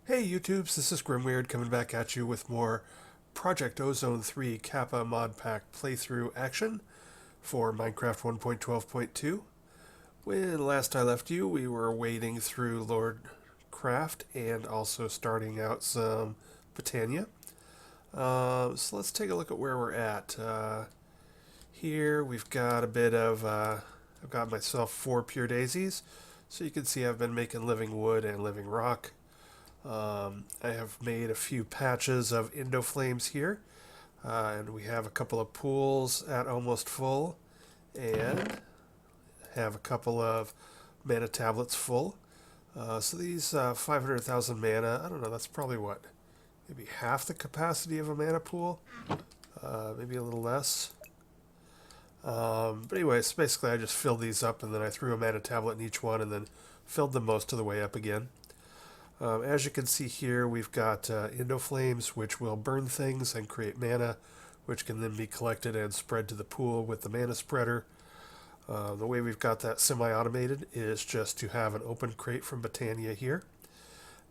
Hey YouTubes, this is Grimweird coming back at you with more Project Ozone 3 Kappa modpack playthrough action for Minecraft 1.12.2. When last I left you, we were wading through Lordcraft and also starting out some Botania. So let's take a look at where we're at. Here we've got a bit of, I've got myself 4 pure daisies, so you can see I've been making living wood and living rock. I have made a few patches of Indoflames here, and we have a couple of pools at almost full, and have a couple of mana tablets full. So these 500,000 mana, I don't know, that's probably what? Maybe half the capacity of a mana pool? Maybe a little less. But anyways, basically I just filled these up and then I threw a mana tablet in each one and then filled them most of the way up again. As you can see here, we've got Indoflames, which will burn things and create mana, which can then be collected and spread to the pool with the mana spreader. The way we've got that semi-automated is just to have an open crate from Botania here.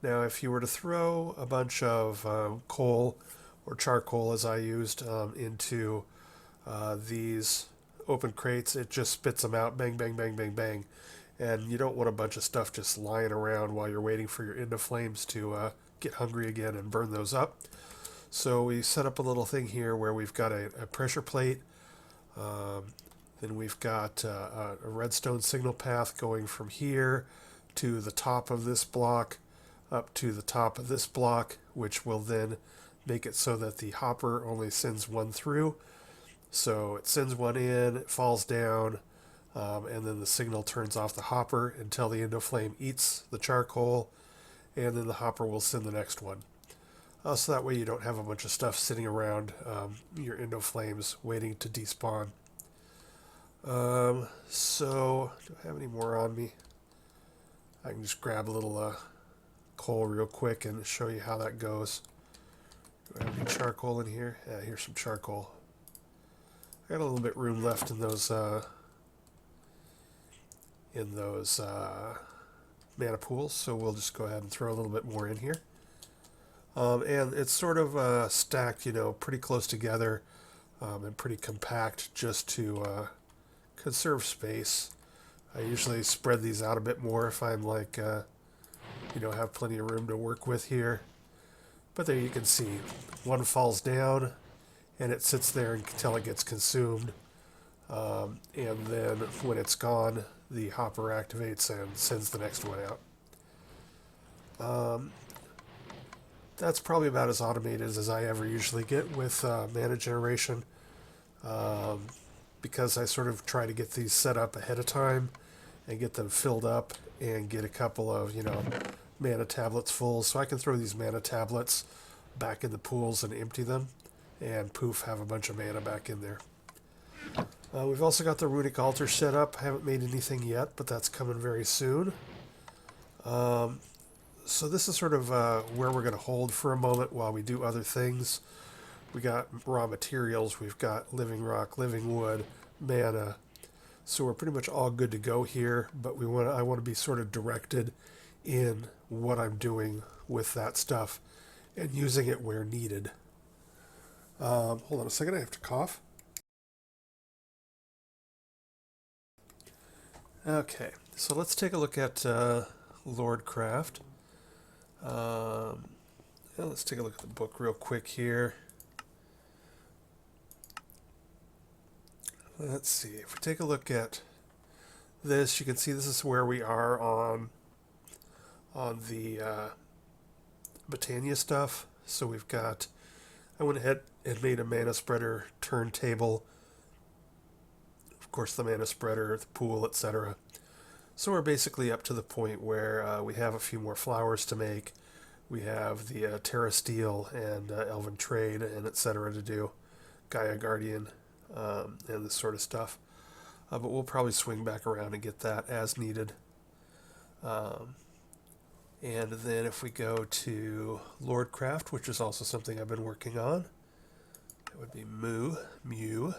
Now, if you were to throw a bunch of coal or charcoal, as I used, into these open crates, it just spits them out, bang, bang, bang, bang, bang. And you don't want a bunch of stuff just lying around while you're waiting for your Indoflames to get hungry again and burn those up. So we set up a little thing here where we've got a pressure plate. Then we've got a redstone signal path going from here to the top of this block up to the top of this block, which will then make it so that the hopper only sends one through. So it sends one in, it falls down, and then the signal turns off the hopper until the Indoflame eats the charcoal, and then the hopper will send the next one. So that way you don't have a bunch of stuff sitting around your Indoflames waiting to despawn. So, do I have any more on me? I can just grab a little coal real quick and show you how that goes. Do I have any charcoal in here? Yeah, here's some charcoal. I got a little bit room left in those mana pools, so we'll just go ahead and throw a little bit more in here. And it's sort of stacked, pretty close together and pretty compact just to conserve space. I usually spread these out a bit more if I'm like, have plenty of room to work with here. But there you can see, one falls down and it sits there until it gets consumed. And then when it's gone, the hopper activates and sends the next one out. That's probably about as automated as I ever usually get with mana generation, because I sort of try to get these set up ahead of time and get them filled up and get a couple of, mana tablets full, so I can throw these mana tablets back in the pools and empty them, and poof, have a bunch of mana back in there. We've also got the runic altar set up. I haven't made anything yet, but that's coming very soon. So this is sort of where we're going to hold for a moment while we do other things. We got raw materials, we've got living rock, living wood, mana. So we're pretty much all good to go here, but I want to be sort of directed in what I'm doing with that stuff and using it where needed. Hold on a second, I have to cough. Okay, so let's take a look at Lordcraft. Let's take a look at the book real quick here. Let's see, if we take a look at this, you can see this is where we are on the Botania stuff. So we've got, I went ahead and made a mana spreader turntable. Of course, the mana spreader, the pool, etc. So we're basically up to the point where we have a few more flowers to make. We have the Terra Steel and Elven Trade and etc. to do. Gaia Guardian and this sort of stuff. But we'll probably swing back around and get that as needed. And then if we go to Lordcraft, which is also something I've been working on, that would be Mew.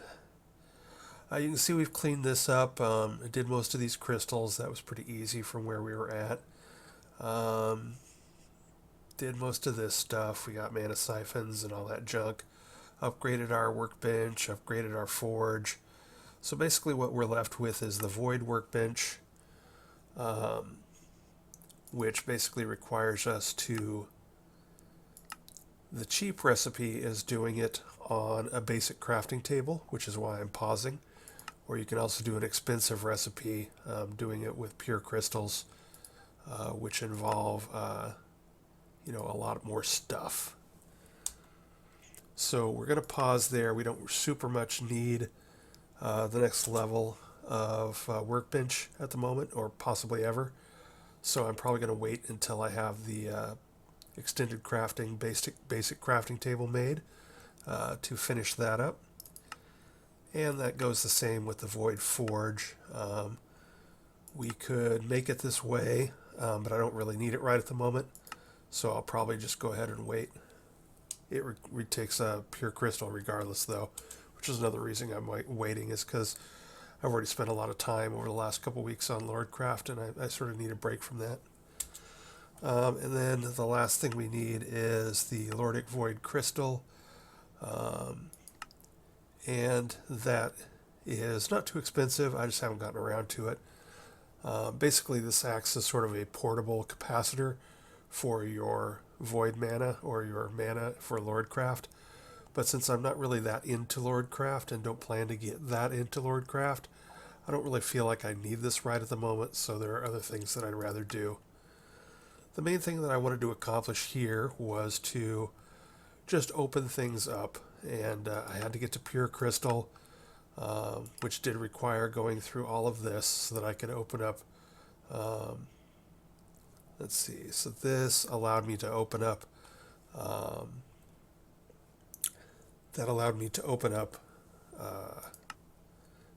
You can see we've cleaned this up. I did most of these crystals. That was pretty easy from where we were at. did most of this stuff. We got mana siphons and all that junk. Upgraded our workbench, upgraded our forge. So basically what we're left with is the void workbench, which basically requires us to... The cheap recipe is doing it on a basic crafting table, which is why I'm pausing. Or you can also do an expensive recipe, doing it with pure crystals, which involve, a lot more stuff. So we're going to pause there. We don't super much need the next level of workbench at the moment, or possibly ever. So I'm probably going to wait until I have the extended crafting, basic crafting table made to finish that up. And that goes the same with the void forge. We could make it this way, but I don't really need it right at the moment. So I'll probably just go ahead and wait. It takes a pure crystal regardless, though, which is another reason I'm waiting, is because I've already spent a lot of time over the last couple weeks on Lordcraft, and I sort of need a break from that. And then the last thing we need is the Lordic Void Crystal, and that is not too expensive. I just haven't gotten around to it. Basically, this acts as sort of a portable capacitor for your void mana or your mana for Lordcraft. But since I'm not really that into Lordcraft and don't plan to get that into Lordcraft, I don't really feel like I need this right at the moment, so there are other things that I'd rather do. The main thing that I wanted to accomplish here was to just open things up, and I had to get to pure crystal, which did require going through all of this so that I could open up. Let's see, so this allowed me to open up,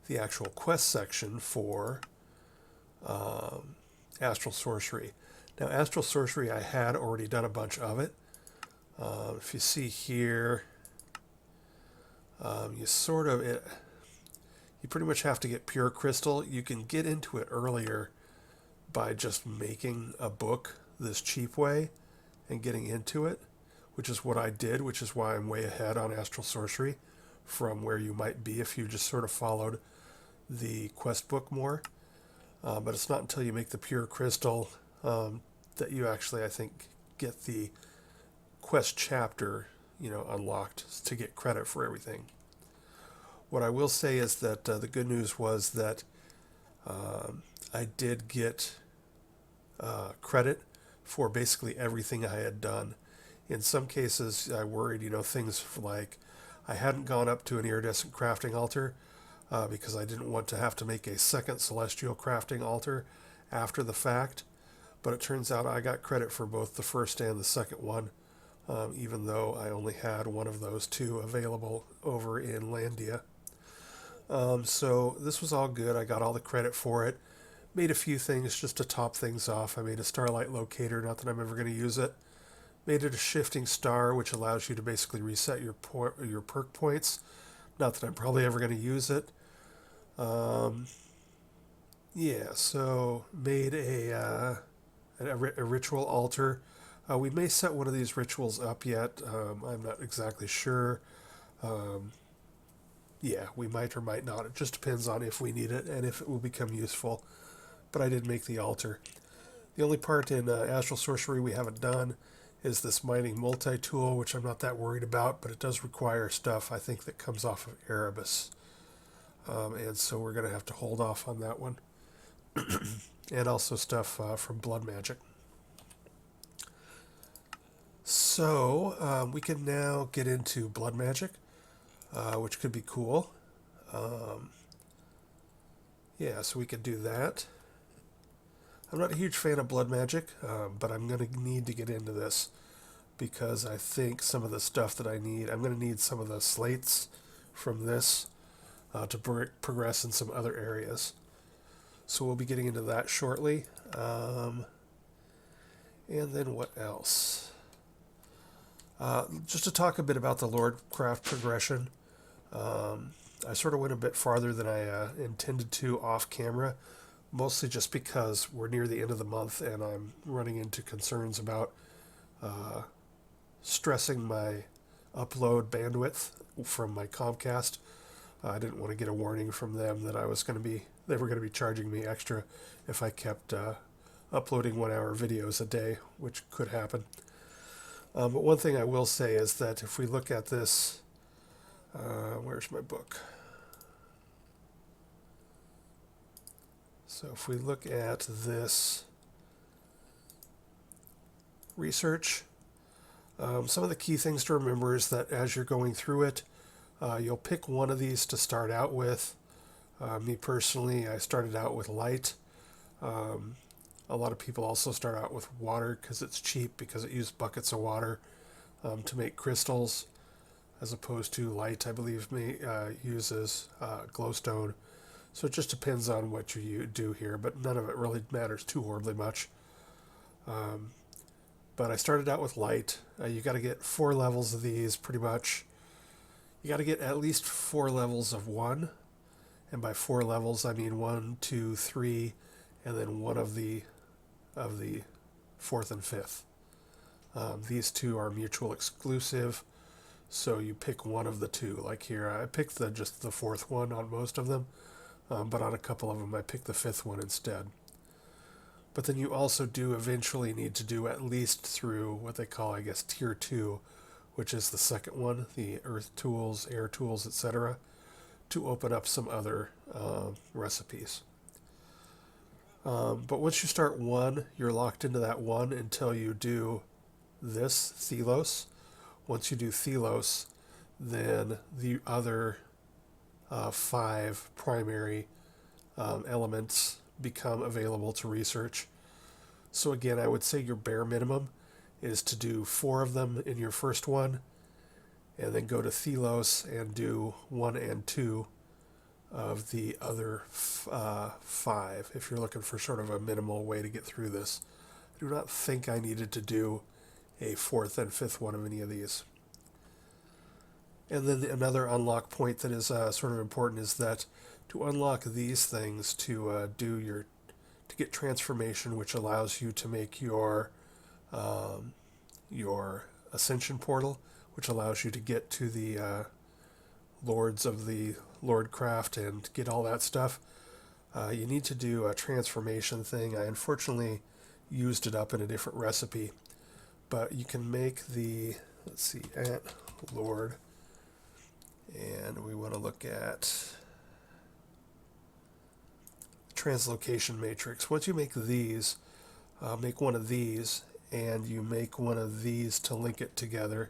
the actual quest section for Astral Sorcery. Now, Astral Sorcery, I had already done a bunch of it. If you see here, you pretty much have to get pure crystal. You can get into it earlier by just making a book this cheap way and getting into it, which is what I did, which is why I'm way ahead on Astral Sorcery from where you might be if you just sort of followed the quest book more. But it's not until you make the pure crystal that you actually, I think, get the quest chapter, unlocked to get credit for everything. What I will say is that the good news was that I did get credit for basically everything I had done. In some cases, I worried, things like I hadn't gone up to an iridescent crafting altar because I didn't want to have to make a second celestial crafting altar after the fact. But it turns out I got credit for both the first and the second one, even though I only had one of those two available over in Landia. So this was all good. I got all the credit for it. Made a few things just to top things off. I made a starlight locator, not that I'm ever going to use it. Made it a shifting star, which allows you to basically reset your perk points. Not that I'm probably ever going to use it. So made a ritual altar. We may set one of these rituals up yet. I'm not exactly sure. We might or might not. It just depends on if we need it and if it will become useful. But I did make the altar. The only part in Astral Sorcery we haven't done is this mining multi-tool, which I'm not that worried about, but it does require stuff, I think, that comes off of Erebus. And so we're going to have to hold off on that one. And also stuff from Blood Magic. So we can now get into Blood Magic, which could be cool. So we could do that. I'm not a huge fan of Blood Magic, but I'm going to need to get into this because I think some of the stuff that I need, I'm going to need some of the slates from this to progress in some other areas. So we'll be getting into that shortly. And then what else? Just to talk a bit about the Lordcraft progression. I sort of went a bit farther than I intended to off camera, mostly just because we're near the end of the month and I'm running into concerns about stressing my upload bandwidth from my Comcast. I didn't want to get a warning from them that they were going to be charging me extra if I kept uploading 1 hour videos a day, which could happen. But one thing I will say is that if we look at this, where's my book? So if we look at this research, some of the key things to remember is that as you're going through it, you'll pick one of these to start out with. Me personally, I started out with light. A lot of people also start out with water because it's cheap, because it uses buckets of water to make crystals, as opposed to light, I believe, uses glowstone. So it just depends on what you do here, but none of it really matters too horribly much. But I started out with light. You got to get 4 levels of these, pretty much. You got to get at least 4 levels of one, and by 4 levels I mean 1, 2, 3, and then one of the 4th and 5th. These two are mutual exclusive, so you pick one of the two. Like here, I picked just the 4th one on most of them, but on a couple of them I picked the 5th one instead. But then you also do eventually need to do at least through what they call, I guess, tier 2, which is the second one, the earth tools, air tools, etc., to open up some other recipes. But once you start 1, you're locked into that 1 until you do this, Thelos. Once you do Thelos, then the other 5 primary elements become available to research. So again, I would say your bare minimum is to do 4 of them in your first one, and then go to Thelos and do 1 and 2 of the other 5, if you're looking for sort of a minimal way to get through this. I do not think I needed to do a 4th and 5th one of any of these. And then another unlock point that is sort of important is that to unlock these things, to get transformation, which allows you to make your ascension portal, which allows you to get to the lords of the Lordcraft and get all that stuff. You need to do a transformation thing. I unfortunately used it up in a different recipe, but you can make the, let's see, at Lord, and we want to look at translocation matrix. Once you make these, make one of these, and you make one of these to link it together.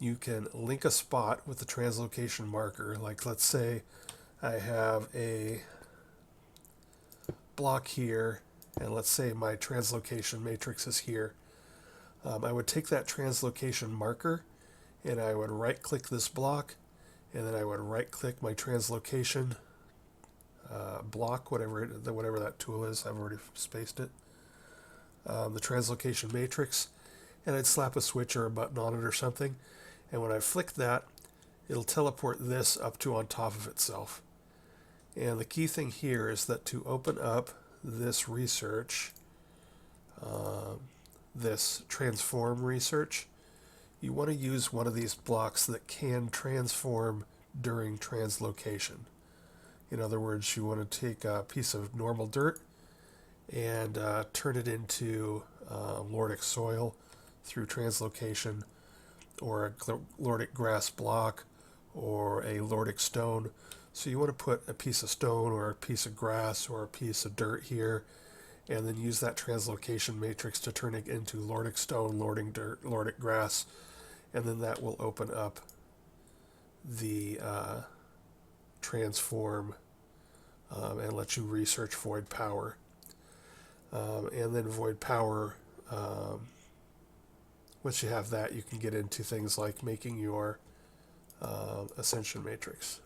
You can link a spot with the translocation marker. Like, let's say I have a block here, and let's say my translocation matrix is here. I would take that translocation marker, and I would right-click this block, and then I would right-click my translocation block, whatever that tool is. I've already spaced it. The translocation matrix, and I'd slap a switch or a button on it or something, and when I flick that, it'll teleport this up to on top of itself. And the key thing here is that to open up this research, this transform research, you want to use one of these blocks that can transform during translocation. In other words, you want to take a piece of normal dirt and turn it into Lordic soil through translocation, or a Lordic grass block, or a Lordic stone. So you want to put a piece of stone or a piece of grass or a piece of dirt here, and then use that translocation matrix to turn it into Lordic stone, Lordic dirt, Lordic grass, and then that will open up the transform and let you research void power. And then void power, once you have that, you can get into things like making your ascension matrix.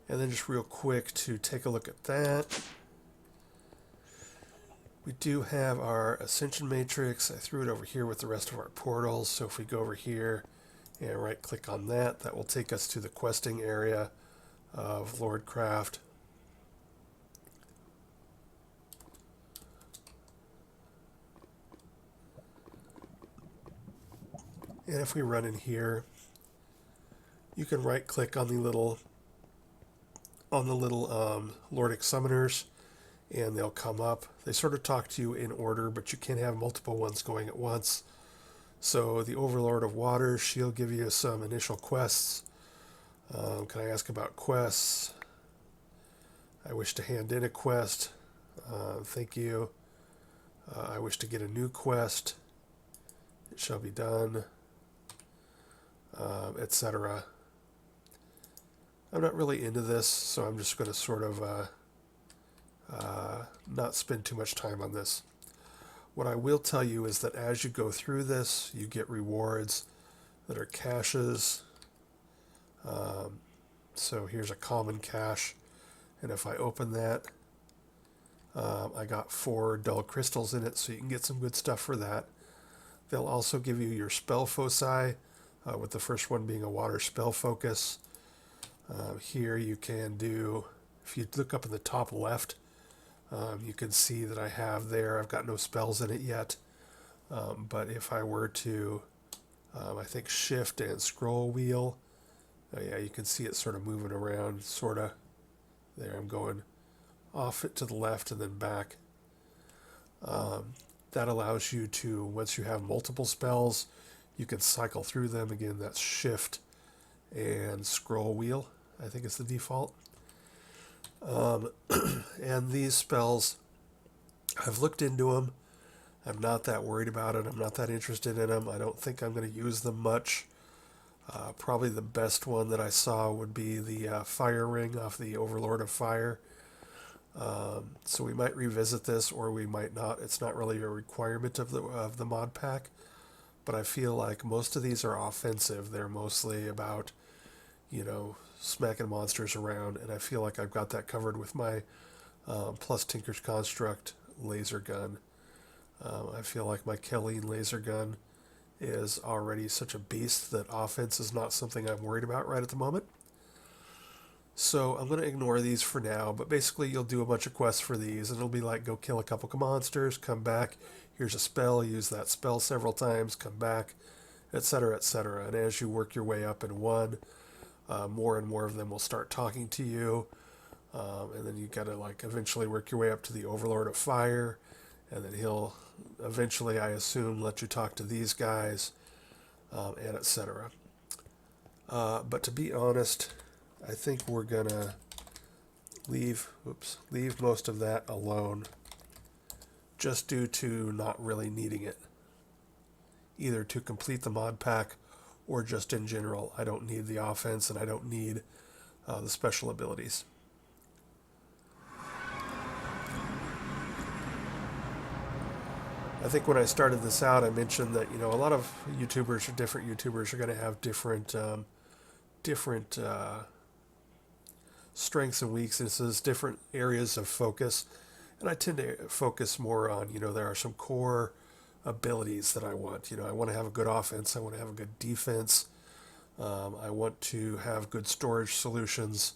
And then just real quick to take a look at that. We do have our ascension matrix. I threw it over here with the rest of our portals. So if we go over here and right click on that, that will take us to the questing area of Lordcraft. And if we run in here, you can right click on the little Lordic summoners, and they'll come up. They sort of talk to you in order, but you can't have multiple ones going at once. So the Overlord of Waters, she'll give you some initial quests. Can I ask about quests? I wish to hand in a quest. Thank you. I wish to get a new quest. It shall be done. Etc. I'm not really into this, so I'm just going to sort of not spend too much time on this. What I will tell you is that as you go through this, you get rewards that are caches. So here's a common cache, and if I open that, I got 4 dull crystals in it, so you can get some good stuff for that. They'll also give you your spell foci, with the first one being a water spell focus. Here you can do, if you look up in the top left, you can see that I have there, I've got no spells in it yet, but if I were to, I think shift and scroll wheel, yeah, you can see it sort of moving around, sort of. There, I'm going off it to the left and then back. That allows you to, once you have multiple spells, you can cycle through them. Again, that's shift and scroll wheel, I think it's the default. And these spells, I've looked into them. I'm not that worried about it. I'm not that interested in them. I don't think I'm going to use them much. Probably the best one that I saw would be the fire ring off the Overlord of Fire. So we might revisit this, or we might not. It's not really a requirement of the mod pack, but I feel like most of these are offensive. They're mostly about, smacking monsters around, and I feel like I've got that covered with my plus Tinker's Construct laser gun. I feel like my Kelleen laser gun is already such a beast that offense is not something I'm worried about right at the moment. So I'm going to ignore these for now, but basically you'll do a bunch of quests for these, and it'll be like, go kill a couple of monsters, come back, here's a spell, use that spell several times, come back, etc., etc. And as you work your way up in one, more and more of them will start talking to you, and then you got to eventually work your way up to the Overlord of Fire, and then he'll eventually, I assume, let you talk to these guys, and etc. But to be honest, I think we're gonna leave most of that alone, just due to not really needing it, either to complete the mod pack or just in general. I don't need the offense, and I don't need the special abilities. I think when I started this out, I mentioned that a lot of YouTubers or different YouTubers are going to have different strengths and weaknesses, different areas of focus, and I tend to focus more on there are some core abilities that I want. I want to have a good offense. I want to have a good defense. I want to have good storage solutions.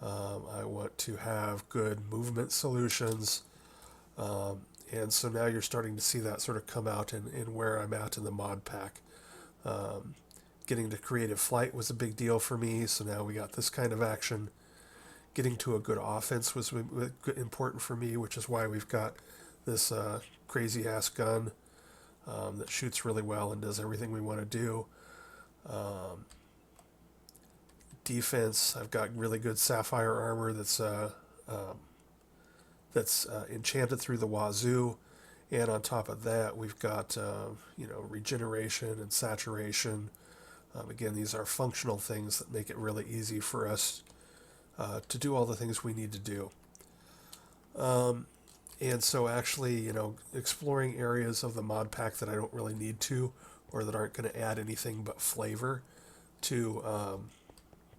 I want to have good movement solutions. And so now you're starting to see that sort of come out in where I'm at in the mod pack. Getting to creative flight was a big deal for me, so now we got this kind of action. Getting to a good offense was important for me, which is why we've got this crazy-ass gun that shoots really well and does everything we want to do. Defense, I've got really good sapphire armor that's enchanted through the wazoo, and on top of that we've got regeneration and saturation. Again, these are functional things that make it really easy for us to do all the things we need to do. And so actually, exploring areas of the mod pack that I don't really need to, or that aren't going to add anything but flavor to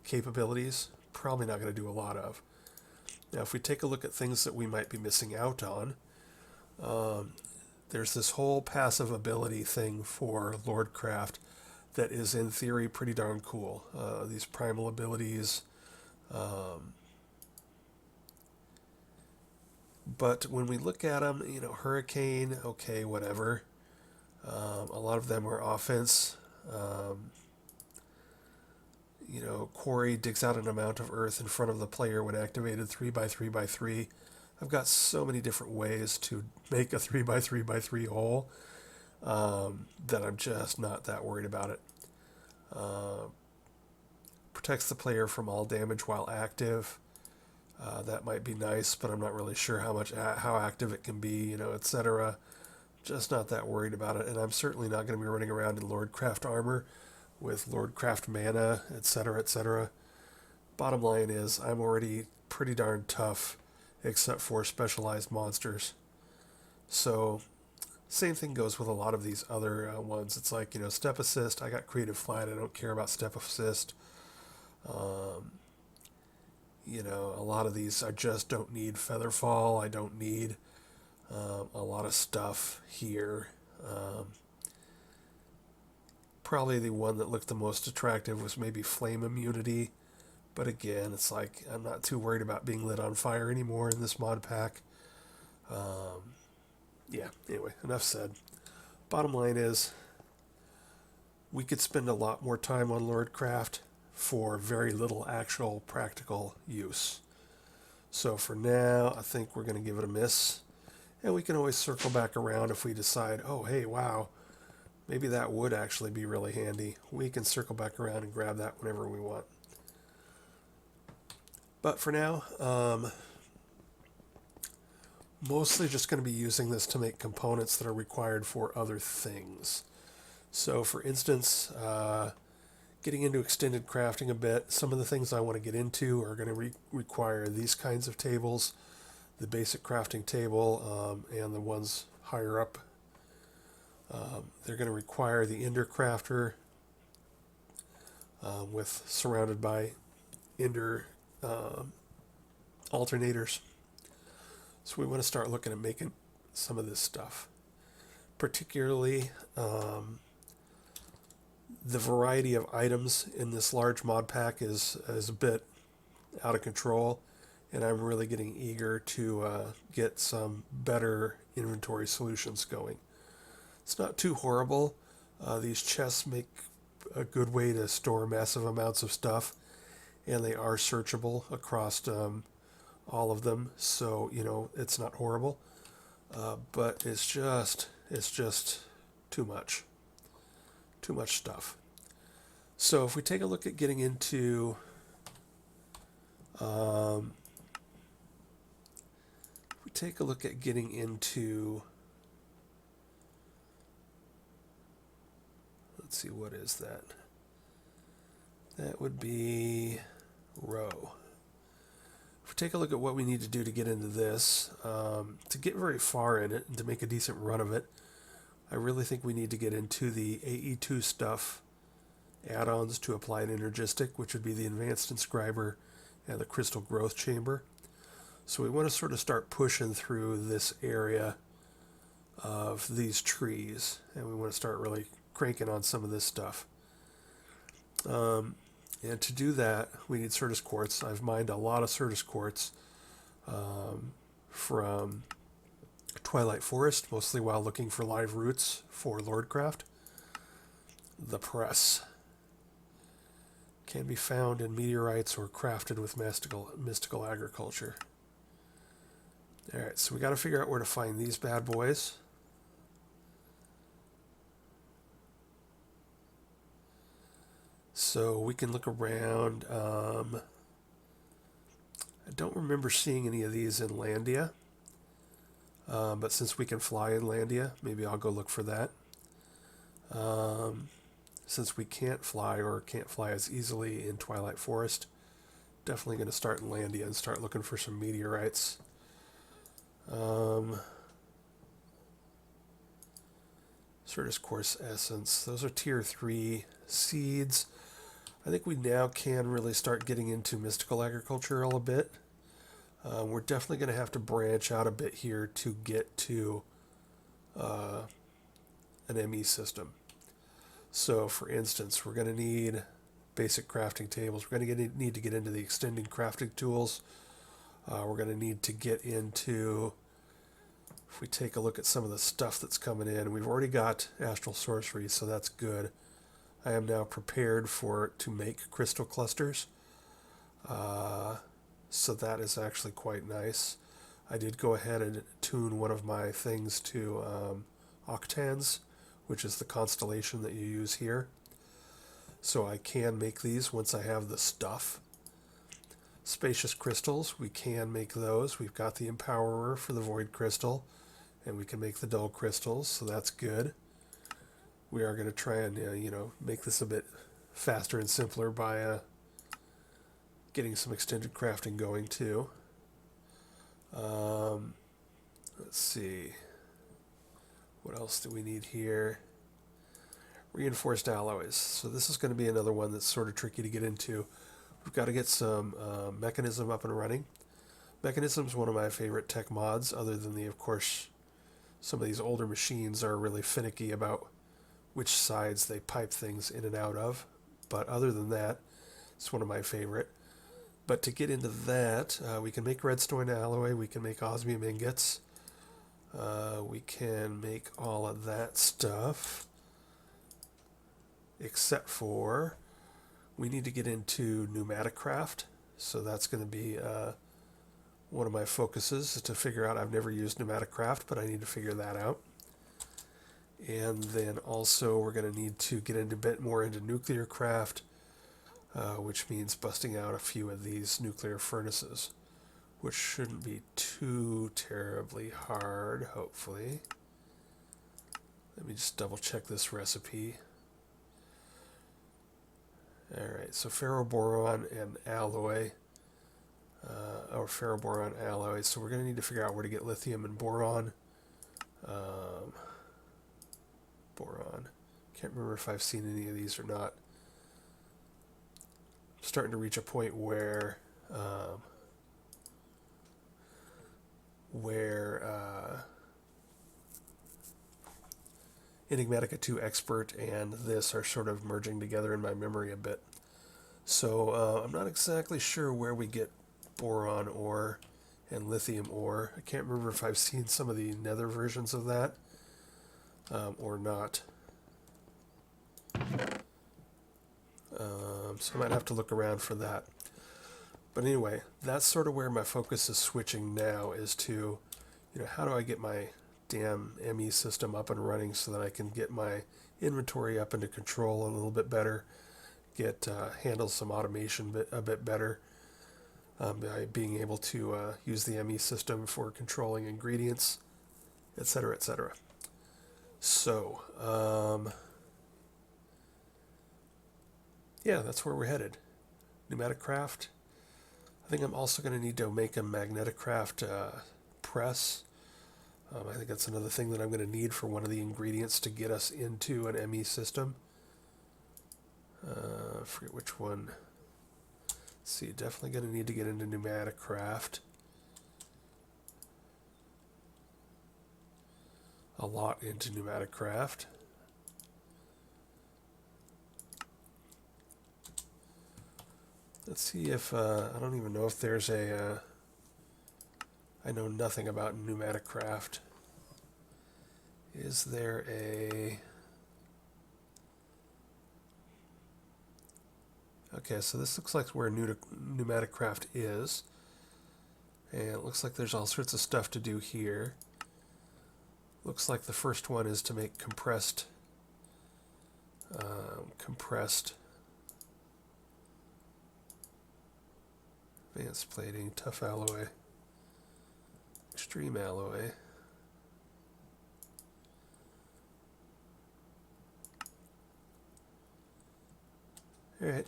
capabilities, probably not going to do a lot of. Now, if we take a look at things that we might be missing out on, there's this whole passive ability thing for Lordcraft that is, in theory, pretty darn cool. These primal abilities. But when we look at them, Hurricane, okay, whatever. A lot of them are offense. You know, quarry digs out an amount of earth in front of the player when activated 3x3x3. I've got so many different ways to make a 3x3x3 hole that I'm just not that worried about it. Protects the player from all damage while active. That might be nice, but I'm not really sure how active it can be, you know, etc. Just not that worried about it, and I'm certainly not going to be running around in Lordcraft armor with Lordcraft mana, etc., etc. Bottom line is, I'm already pretty darn tough, except for specialized monsters. So, same thing goes with a lot of these other ones. It's like, you know, step assist. I got creative flight. I don't care about step assist. You know, a lot of these I just don't need featherfall. I don't need a lot of stuff here. Probably the one that looked the most attractive was maybe flame immunity. But again, it's like I'm not too worried about being lit on fire anymore in this mod pack. Yeah, anyway, enough said. Bottom line is, we could spend a lot more time on Lordcraft for very little actual practical use. So for now, I think we're going to give it a miss. And we can always circle back around if we decide, oh, hey, wow, maybe that would actually be really handy. We can circle back around and grab that whenever we want. But for now, mostly just going to be using this to make components that are required for other things. So for instance, getting into extended crafting a bit, some of the things I want to get into are going to require these kinds of tables, the basic crafting table and the ones higher up. They're going to require the Ender crafter surrounded by Ender alternators. So we want to start looking at making some of this stuff. Particularly the variety of items in this large mod pack is a bit out of control, and I'm really getting eager to get some better inventory solutions going. It's not too horrible. These chests make a good way to store massive amounts of stuff, and they are searchable across all of them, so you know it's not horrible. But it's just too much stuff. So if we take a look at getting into let's see, what is that? That would be row. If we take a look at what we need to do to get into this, to get very far in it and to make a decent run of it, I really think we need to get into the AE2 stuff, add-ons to applied energistic, which would be the Advanced Inscriber and the Crystal Growth Chamber. So we want to sort of start pushing through this area of these trees, and we want to start really cranking on some of this stuff. And to do that, we need Certus Quartz. I've mined a lot of Certus Quartz from Twilight Forest, mostly while looking for live roots for Lordcraft. The press can be found in meteorites or crafted with mystical agriculture. Alright, so we got to figure out where to find these bad boys. So we can look around. I don't remember seeing any of these in Landia. But since we can fly in Landia, maybe I'll go look for that. Since we can't fly or can't fly as easily in Twilight Forest, definitely going to start in Landia and start looking for some meteorites. Certus Quartz Essence. Those are tier 3 seeds. I think we now can really start getting into mystical agriculture a little bit. We're definitely going to have to branch out a bit here to get to an ME system. So, for instance, we're going to need basic crafting tables. We're going to need to get into the extending crafting tools. We're going to need to get into, if we take a look at some of the stuff that's coming in, we've already got astral sorcery, so that's good. I am now prepared to make crystal clusters. So that is actually quite nice. I did go ahead and tune one of my things to octans, which is the constellation that you use here. So I can make these once I have the stuff. Spacious crystals, we can make those. We've got the empowerer for the void crystal, and we can make the dull crystals, so that's good. We are going to try and make this a bit faster and simpler by getting some extended crafting going too. Let's see. What else do we need here? Reinforced alloys. So this is going to be another one that's sort of tricky to get into. We've got to get some mechanism up and running. Mechanism is one of my favorite tech mods, other than of course, some of these older machines are really finicky about which sides they pipe things in and out of. But other than that, it's one of my favorite. But to get into that, we can make redstone alloy, we can make osmium ingots, we can make all of that stuff, except for we need to get into Pneumaticraft. So that's going to be one of my focuses, is to figure out. I've never used Pneumaticraft, but I need to figure that out. And then also we're going to need to get a bit more into Nuclearcraft, which means busting out a few of these nuclear furnaces, which shouldn't be too terribly hard, hopefully. Let me just double check this recipe. Alright, so ferroboron and alloy, or ferroboron alloy, so we're going to need to figure out where to get lithium and boron. Boron. Can't remember if I've seen any of these or not. Starting to reach a point where Enigmatica 2 Expert and this are sort of merging together in my memory a bit. So I'm not exactly sure where we get boron ore and lithium ore. I can't remember if I've seen some of the nether versions of that or not. So I might have to look around for that. But anyway, that's sort of where my focus is switching now, is to, how do I get my damn ME system up and running so that I can get my inventory up into control a little bit better, handle some automation a bit better, by being able to use the ME system for controlling ingredients, etc., etc. So, yeah, that's where we're headed. Pneumaticraft. I think I'm also going to need to make a Magneticraft press. I think that's another thing that I'm going to need for one of the ingredients to get us into an ME system. I forget which one. Let's see, definitely going to need to get into Pneumaticraft. A lot into Pneumaticraft. Let's see if, I don't even know if there's I know nothing about Pneumaticraft. Is there a... Okay, so this looks like where Pneumaticraft is. And it looks like there's all sorts of stuff to do here. Looks like the first one is to make compressed advanced plating, tough alloy, extreme alloy. Alright.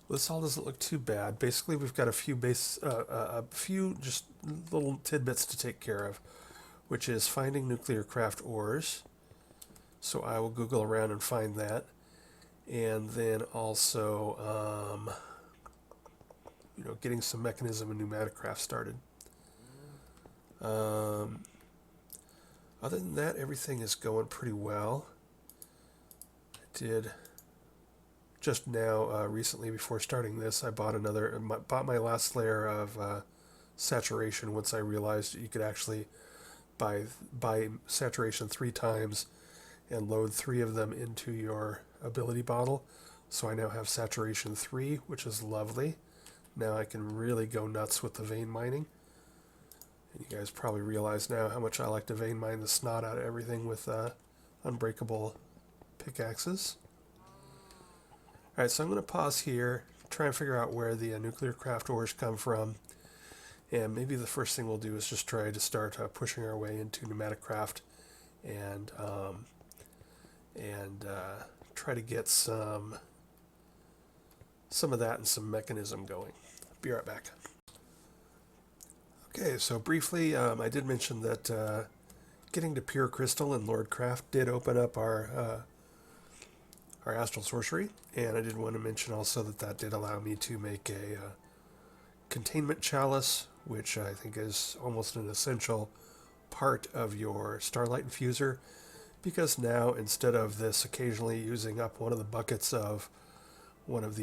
Well, this all doesn't look too bad. Basically, we've got a few just little tidbits to take care of, which is finding Nuclearcraft ores. So I will Google around and find that. And then also, getting some mechanism and Pneumaticraft started. Other than that, everything is going pretty well. I did just now, recently, before starting this, I bought my last layer of saturation once I realized you could actually buy saturation 3 times and load 3 of them into your ability bottle. So I now have saturation 3, which is lovely. Now I can really go nuts with the vein mining. And you guys probably realize now how much I like to vein mine the snot out of everything with unbreakable pickaxes. Alright, so I'm going to pause here, try and figure out where the Nuclearcraft ores come from. And maybe the first thing we'll do is just try to start pushing our way into Pneumaticraft and try to get some of that and some mechanism going. Be right back. Okay, so briefly, I did mention that getting to pure crystal in Lordcraft did open up our astral sorcery, and I did want to mention also that that did allow me to make a containment chalice, which I think is almost an essential part of your starlight infuser, because now instead of this occasionally using up one of the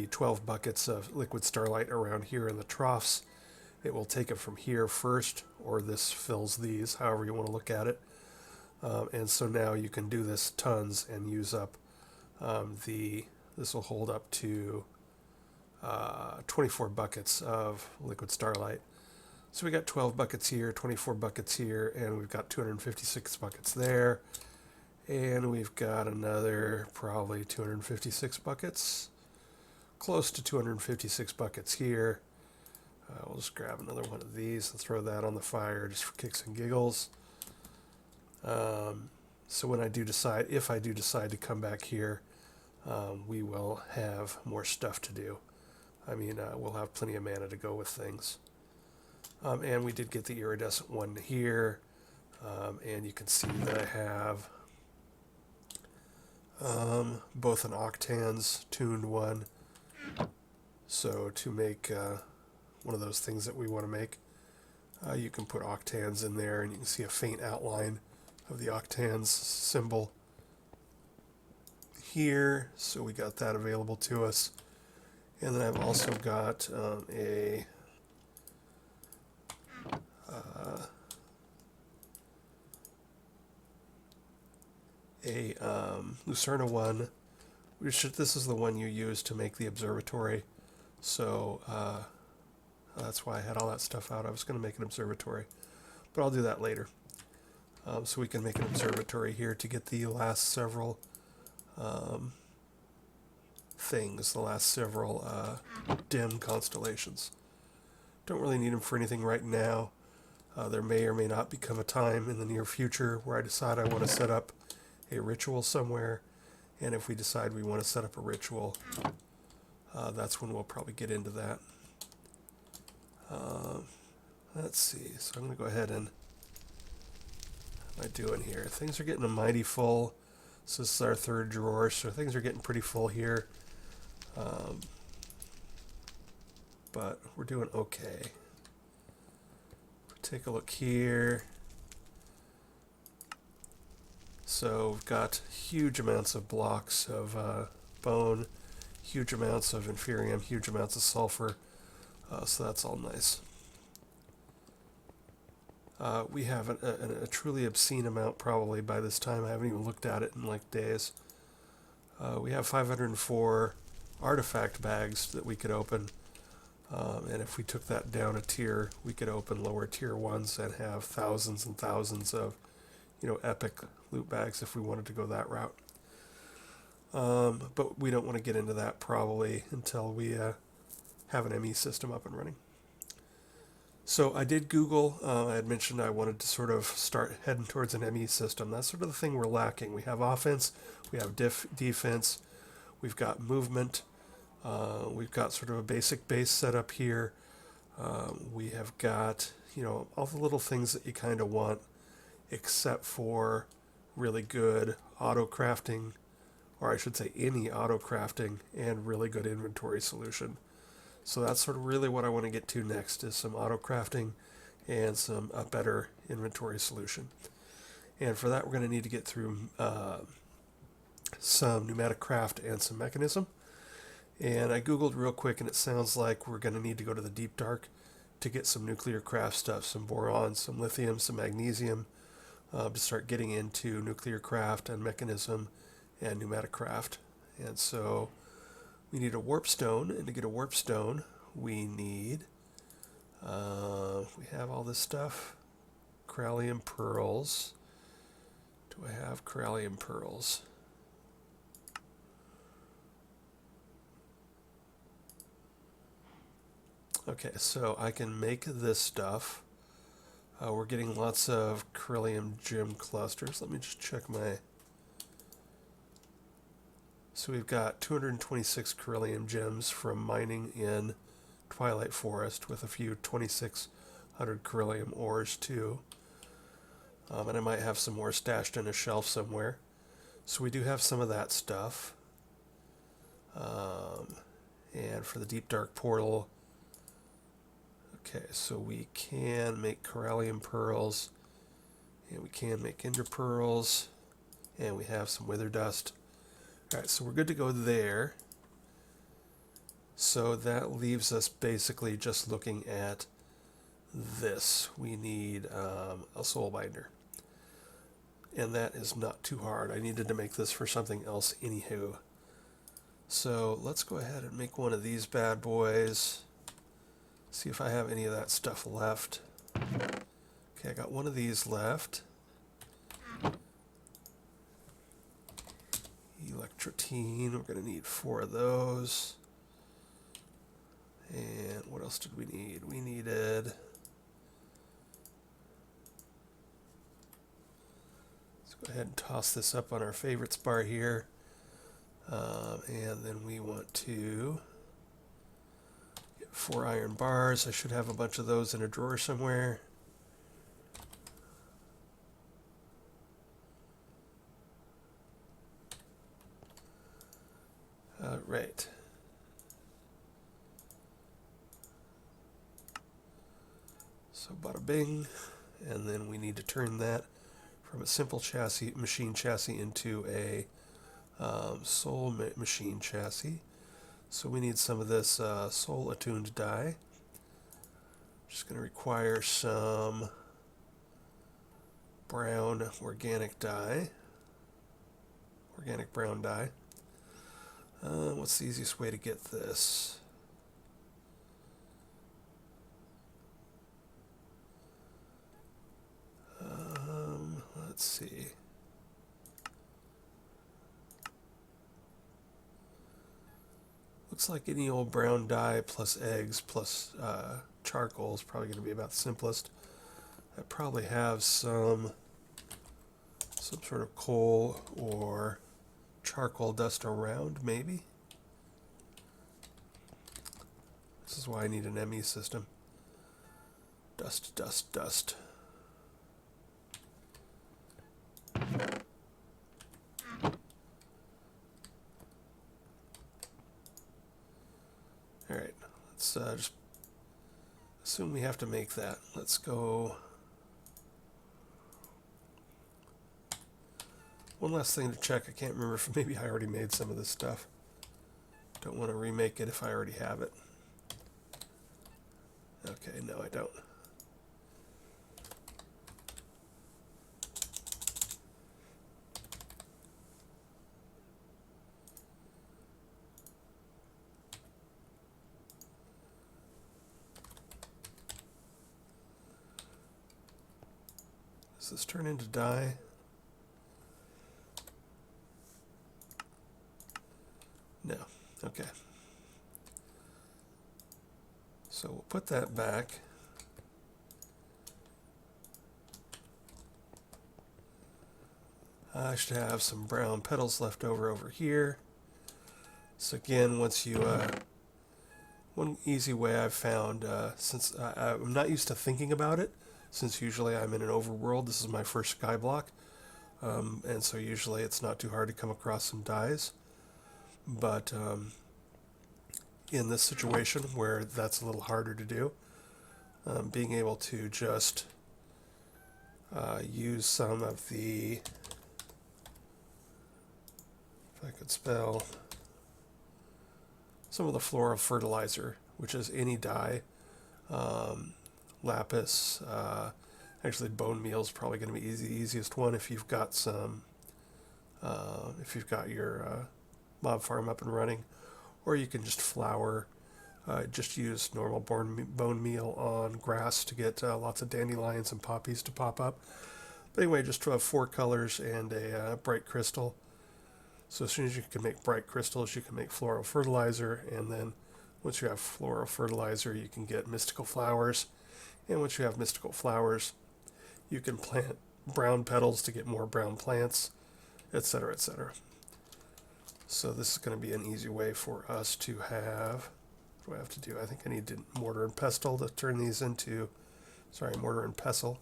12 buckets of liquid starlight around here in the troughs, it will take it from here first, or this fills these, however you want to look at it. And so now you can do this tons and use up this will hold up to 24 buckets of liquid starlight. So we got 12 buckets here, 24 buckets here, and we've got 256 buckets there. And we've got another probably 256 buckets, close to 256 buckets here. We'll just grab another one of these and throw that on the fire just for kicks and giggles. So when I do decide, if I do decide to come back here, we will have more stuff to do. I mean, we'll have plenty of mana to go with things. And we did get the iridescent one here. And you can see that I have both an octans tuned one. So to make one of those things that we want to make, you can put octans in there, and you can see a faint outline of the octans symbol here. So we got that available to us. And then I've also got a Lucerna one, this is the one you use to make the observatory. So that's why I had all that stuff out. I was going to make an observatory, but I'll do that later. So we can make an observatory here to get the last several things, the last several dim constellations. Don't really need them for anything right now. There may or may not become a time in the near future where I decide I want to set up a ritual somewhere, and if we decide we want to set up a ritual, that's when we'll probably get into that. Let's see, so I'm going to go ahead and what am I doing here? Things are getting a mighty full. So this is our third drawer, so things are getting pretty full here. But we're doing okay. Take a look here. So we've got huge amounts of blocks of bone, huge amounts of inferium, huge amounts of sulfur. So that's all nice. We have a truly obscene amount probably by this time. I haven't even looked at it in like days. We have 504 artifact bags that we could open. And if we took that down a tier, we could open lower tier ones and have thousands and thousands of, epic loot bags if we wanted to go that route. But we don't want to get into that probably until we have an ME system up and running. So I did Google. I had mentioned I wanted to sort of start heading towards an ME system. That's sort of the thing we're lacking. We have offense, we have defense, we've got movement, we've got sort of a basic base set up here. We have got, all the little things that you kind of want, except for really good auto crafting, or I should say any auto crafting, and really good inventory solution. So that's sort of really what I want to get to next, is some auto crafting and a better inventory solution. And for that, we're going to need to get through some Pneumaticraft and some Mekanism. And I Googled real quick, and it sounds like we're going to need to go to the Deep Dark to get some Nuclearcraft stuff, some boron, some lithium, some magnesium. to start getting into Nuclearcraft and Mekanism and Pneumaticraft. And so we need a warp stone, and to get a warp stone, we need, we have all this stuff. Corallium pearls. Do I have corallium pearls? Okay, so I can make this stuff. We're getting lots of corallium gem clusters. Let me just check my... So we've got 226 corallium gems from mining in Twilight Forest with a few 2600 corallium ores too. And I might have some more stashed in a shelf somewhere. So we do have some of that stuff. And for the deep dark portal, okay, so we can make corallium pearls, and we can make ender pearls, and we have some wither dust. Alright, so we're good to go there. So that leaves us basically just looking at this. We need a soul binder. And that is not too hard. I needed to make this for something else anywho. So let's go ahead and make one of these bad boys. See if I have any of that stuff left. Okay, I got one of these left. Electrotine, we're going to need 4 of those. And what else did we need? We needed... Let's go ahead and toss this up on our favorites bar here. And then we want to get 4 iron bars. I should have a bunch of those in a drawer somewhere. Right. So bada bing, and then we need to turn that from a simple chassis, machine chassis, into a soul machine chassis. So we need some of this soul attuned dye. Just going to require some brown organic dye, organic brown dye. What's the easiest way to get this? Let's see. Looks like any old brown dye plus eggs plus charcoal is probably going to be about the simplest. I probably have some sort of coal or charcoal dust around, maybe. This is why I need an ME system. Dust, dust, dust. Alright, let's just assume we have to make that. Let's go. One last thing to check. I can't remember if maybe I already made some of this stuff. Don't want to remake it if I already have it. Okay, no, I don't. Does this turn into dye? No. Okay. So we'll put that back. I should have some brown petals left over here. So again, once you, one easy way I've found, since I'm not used to thinking about it, since usually I'm in an overworld, this is my first skyblock, and so usually it's not too hard to come across some dyes. But in this situation where that's a little harder to do, being able to just use some of the, if I could spell, some of the floral fertilizer, which is any dye, lapis, Actually, bone meal is probably going to be the easiest one if you've got some, if you've got your mob farm up and running, or you can just flour. Just use normal bone meal on grass to get lots of dandelions and poppies to pop up. But anyway, just 4 colors and a bright crystal. So as soon as you can make bright crystals, you can make floral fertilizer, and then once you have floral fertilizer, you can get mystical flowers. And once you have mystical flowers, you can plant brown petals to get more brown plants, etc., etc. So this is going to be an easy way for us to have... What do I have to do? I think I need mortar and pestle to turn these into... Sorry, mortar and pestle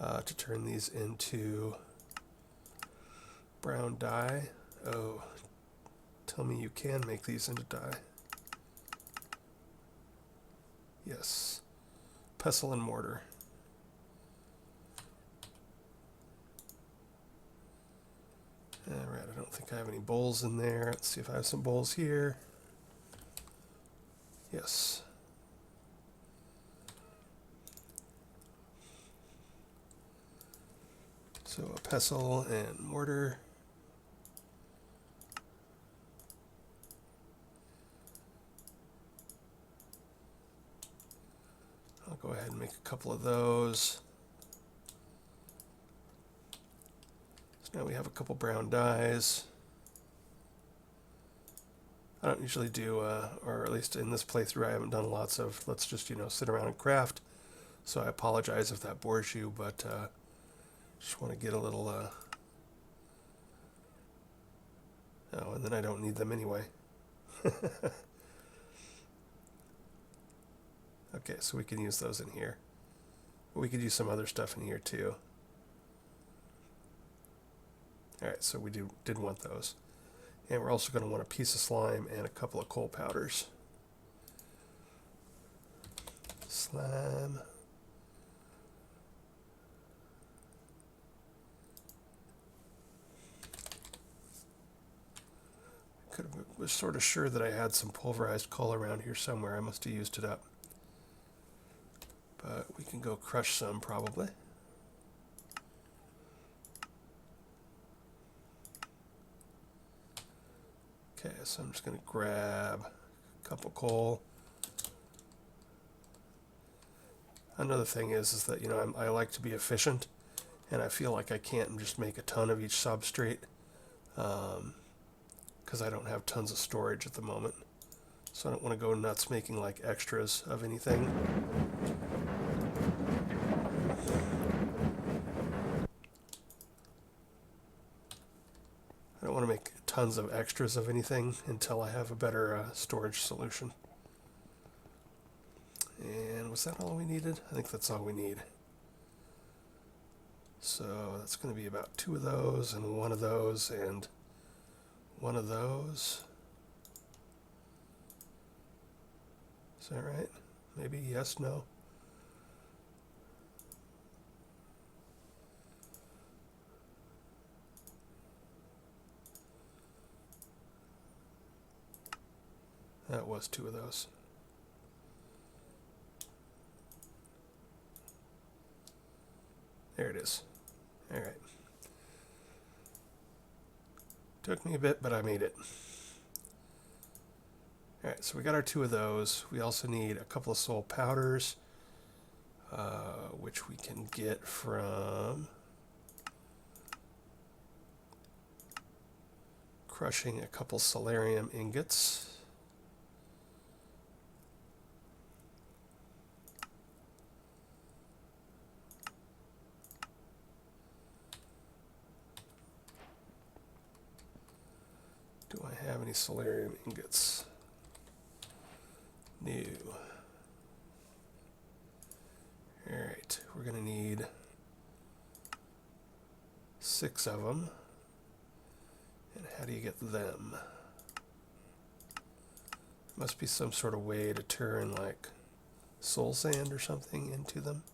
to turn these into brown dye. Oh, tell me you can make these into dye. Yes. Pestle and mortar. Alright, I don't think I have any bowls in there. Let's see if I have some bowls here. Yes. So a pestle and mortar. I'll go ahead and make a couple of those. So now we have a couple brown dyes. I don't usually do, or at least in this playthrough I haven't done lots of, let's just, sit around and craft. So I apologize if that bores you, but just want to get a little, oh, and then I don't need them anyway. Okay, so we can use those in here. But we could use some other stuff in here too. Alright, so we did want those. And we're also going to want a piece of slime and a couple of coal powders. Slime. Was sort of sure that I had some pulverized coal around here somewhere. I must have used it up. But we can go crush some probably. Okay, so I'm just going to grab a couple coal. Another thing is that, I like to be efficient, and I feel like I can't just make a ton of each substrate because I don't have tons of storage at the moment. So I don't want to go nuts making like extras of anything. I don't want to make tons of extras of anything until I have a better storage solution. And was that all we needed? I think that's all we need. So that's going to be about 2 of those and 1 of those and 1 of those. Is that right? Maybe yes, no. That was 2 of those. There it is. All right. Took me a bit, but I made it. All right, so we got our 2 of those. We also need a couple of soul powders, which we can get from crushing a couple solarium ingots. Do I have any solarium ingots? No. Alright, we're going to need 6 of them. And how do you get them? Must be some sort of way to turn like soul sand or something into them.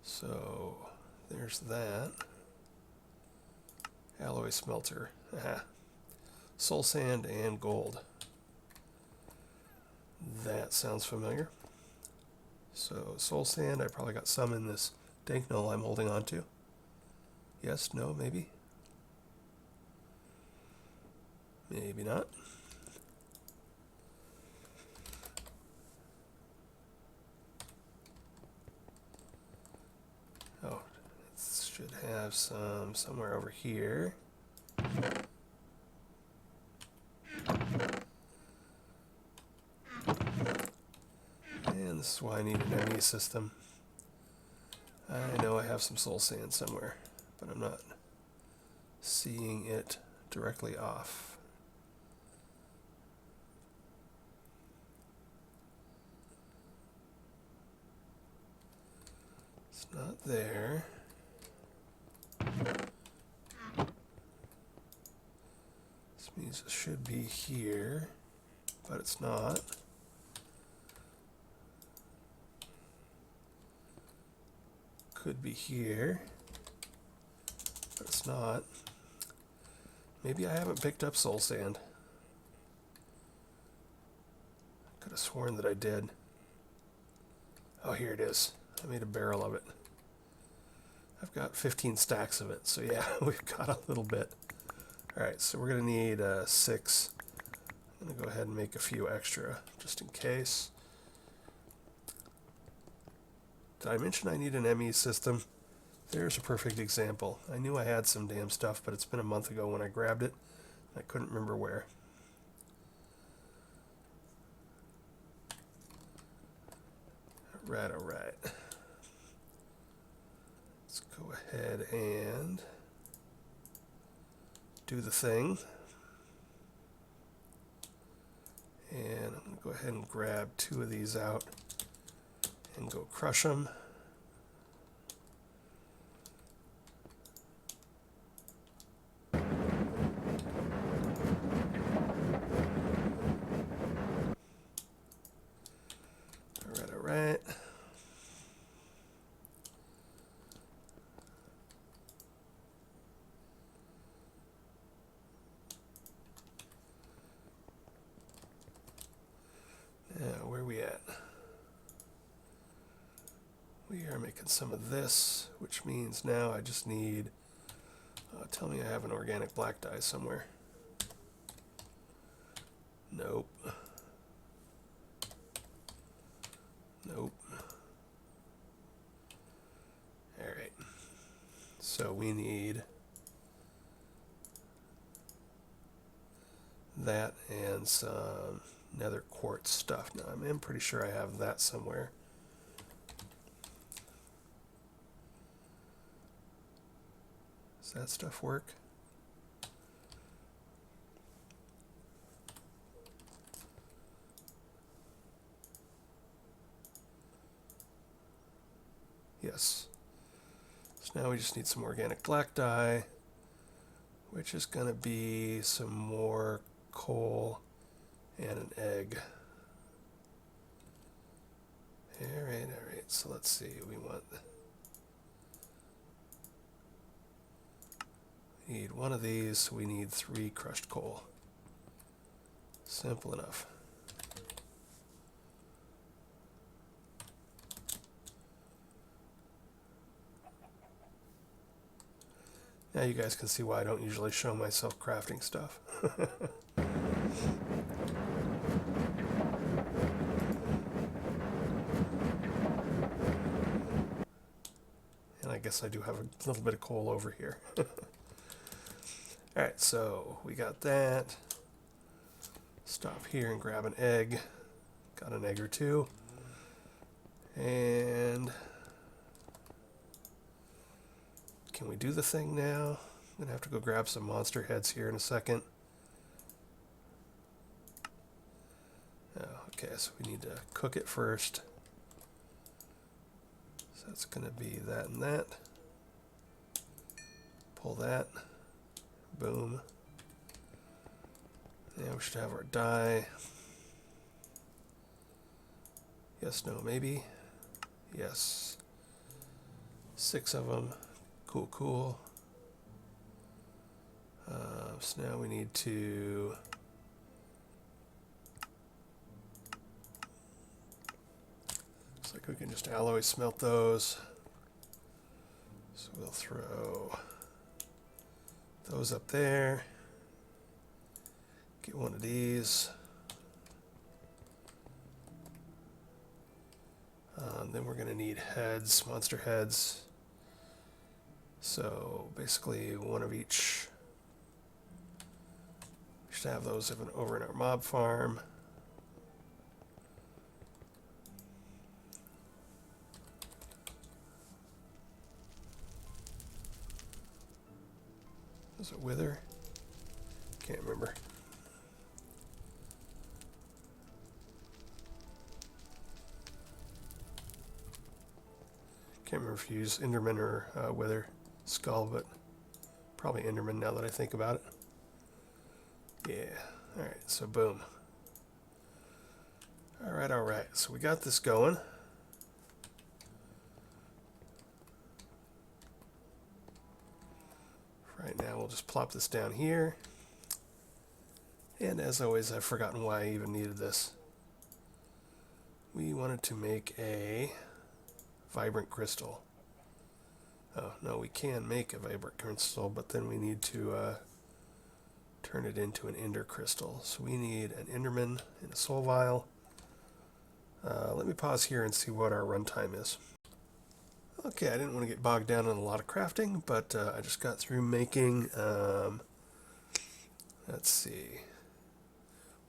So there's that. Alloy smelter. Aha. Soul sand and gold. That sounds familiar. So soul sand, I probably got some in this dank knoll I'm holding on to. Yes, no, maybe. Maybe not. Oh, it should have some somewhere over here. And this is why I need an ME system. I know I have some soul sand somewhere, but I'm not seeing it directly off. It's not there. This means it should be here, but it's not. Could be here, but it's not. Maybe I haven't picked up soul sand. Could have sworn that I did. Oh, here it is. I made a barrel of it. I've got 15 stacks of it, so yeah, we've got a little bit. Alright, so we're going to need 6. I'm going to go ahead and make a few extra, just in case. Did I mention I need an ME system? There's a perfect example. I knew I had some damn stuff, but it's been a month ago when I grabbed it. I couldn't remember where. Alright. Let's go ahead and do the thing. And I'm going to go ahead and grab 2 of these out and go crush them. Alright. Now, where are we at? We are making some of this, which means now I just need, tell me I have an organic black dye somewhere. Nope. Alright. So we need that and some nether quartz stuff. Now I'm pretty sure I have that somewhere. Does that stuff work? Yes. So now we just need some organic black dye, which is going to be some more coal and an egg. Alright. So let's see. We need 1 of these, so we need 3 crushed coal. Simple enough. Now you guys can see why I don't usually show myself crafting stuff. And I guess I do have a little bit of coal over here. Alright, so we got that. Stop here and grab an egg. Got an egg or 2. And can we do the thing now? I'm going to have to go grab some monster heads here in a second. Oh, okay, so we need to cook it first. So that's going to be that and that. Pull that. Boom. Now we should have our dye. Yes, no, maybe. Yes. 6 of them. Cool. So now we need to looks like we can just alloy smelt those. So we'll throw those up there. Get one of these. Then we're going to need heads, monster heads. So basically one of each. We should have those over in our mob farm. Is it wither? Can't remember. Can't remember if you use Enderman or Wither Skull, but probably Enderman now that I think about it. Yeah. Alright, so boom. Alright. So we got this going. Right now we'll just plop this down here. And as always, I've forgotten why I even needed this. We wanted to make a vibrant crystal. Oh, no, we can make a vibrant crystal, but then we need to turn it into an ender crystal. So we need an enderman and a soul vial. Let me pause here and see what our runtime is. Okay, I didn't want to get bogged down in a lot of crafting, but I just got through making, let's see,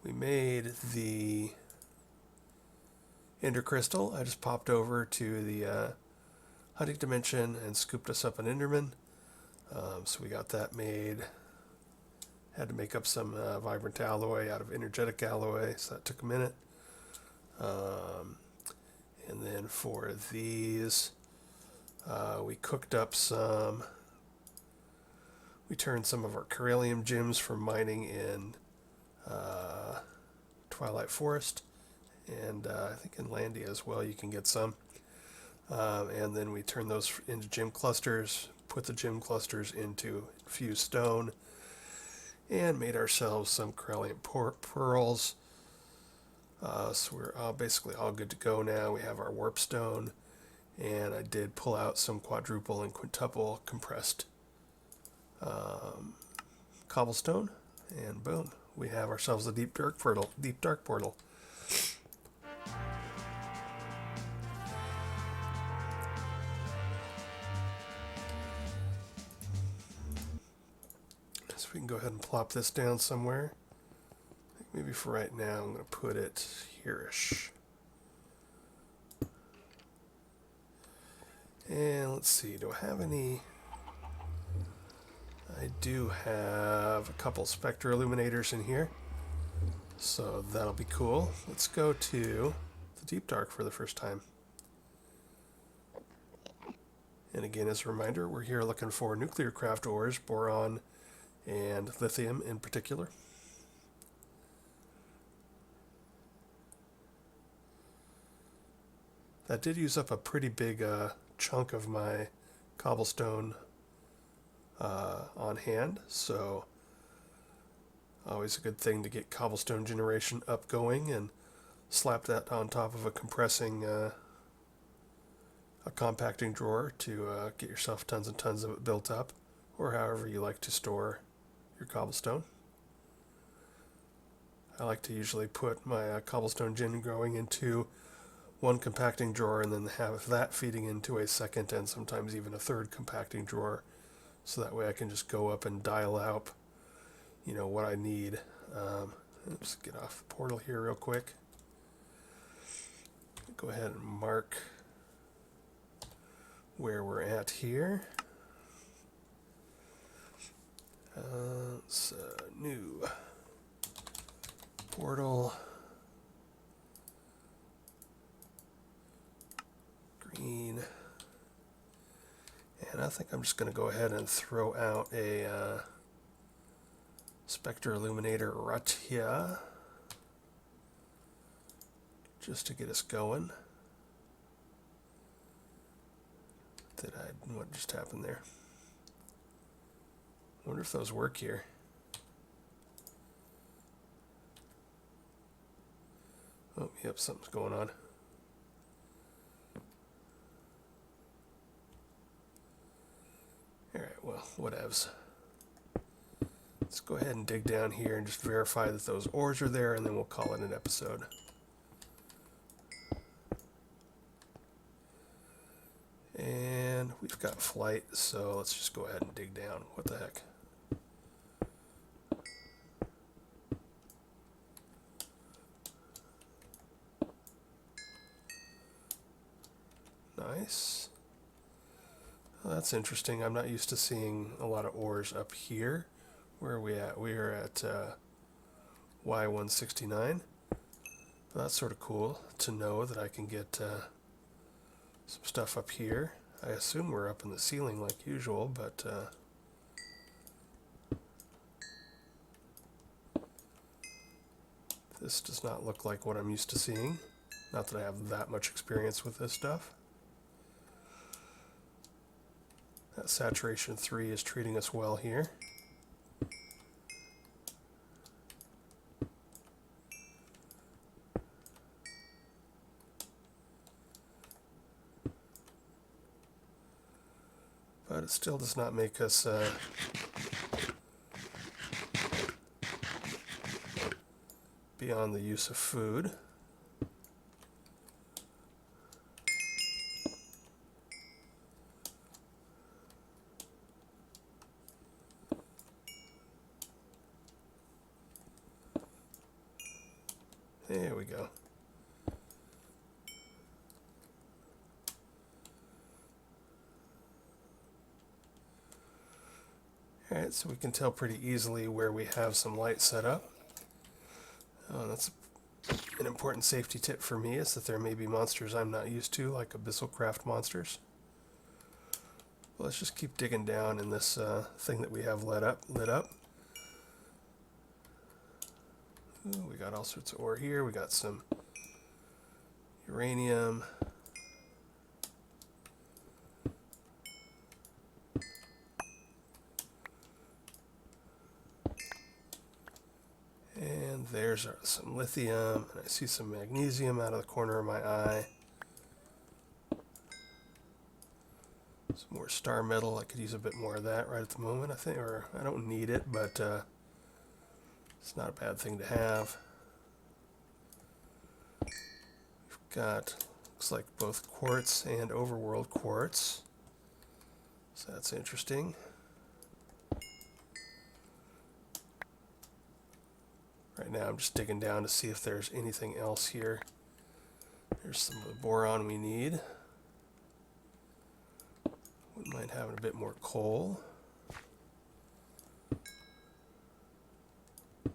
we made the ender crystal. I just popped over to the hunting dimension and scooped us up an enderman. So we got that made. Had to make up some vibrant alloy out of energetic alloy, so that took a minute. And then for these, we cooked up some. We turned some of our Corellium gems from mining in Twilight Forest. And I think in Landia as well you can get some. And then we turn those into gem clusters, put the gem clusters into infused stone, and made ourselves some Corellium pearls. So we're basically all good to go now. We have our warp stone, and I did pull out some quadruple and quintuple compressed cobblestone, and boom, we have ourselves a deep dark portal. So we can go ahead and plop this down somewhere. I think maybe for right now I'm going to put it here-ish. And let's see, do I have any? I do have a couple Spectre Illuminators in here, so that'll be cool. Let's go to the Deep Dark for the first time. And again, as a reminder, we're here looking for Nuclearcraft ores, boron, and lithium in particular. That did use up a pretty big chunk of my cobblestone on hand, so always a good thing to get cobblestone generation up going and slap that on top of a compressing a compacting drawer to get yourself tons and tons of it built up, or however you like to store your cobblestone. I like to usually put my cobblestone gen growing into one compacting drawer and then have that feeding into a second and sometimes even a third compacting drawer, so that way I can just go up and dial out, what I need. Let's get off the portal here real quick. Go ahead and mark where we're at here. It's a new portal. Green. And I think I'm just going to go ahead and throw out a Spectre Illuminator right here, just to get us going. What just happened there? I wonder if those work here. Oh, yep, something's going on. well, whatevs. Let's go ahead and dig down here and just verify that those ores are there, and then we'll call it an episode. And we've got flight, so let's just go ahead and dig down. What the heck? Nice. Well, that's interesting. I'm not used to seeing a lot of ores up here. Where are we at? We are at Y169. But that's sort of cool to know that I can get some stuff up here. I assume we're up in the ceiling like usual, but this does not look like what I'm used to seeing. Not that I have that much experience with this stuff. That saturation 3 is treating us well here. But it still does not make us beyond the use of food. There we go. Alright, so we can tell pretty easily where we have some light set up. That's an important safety tip for me, is that there may be monsters I'm not used to, like abyssal craft monsters. Well, let's just keep digging down in this thing that we have lit up. Ooh, we got all sorts of ore here. We got some uranium. And there's some lithium, and I see some magnesium out of the corner of my eye. Some more star metal. I could use a bit more of that right at the moment, I think, or I don't need it, but it's not a bad thing to have. We've got, looks like both quartz and overworld quartz, so that's interesting. Right now I'm just digging down to see if there's anything else here. There's some of the boron we need. Wouldn't mind having a bit more coal. A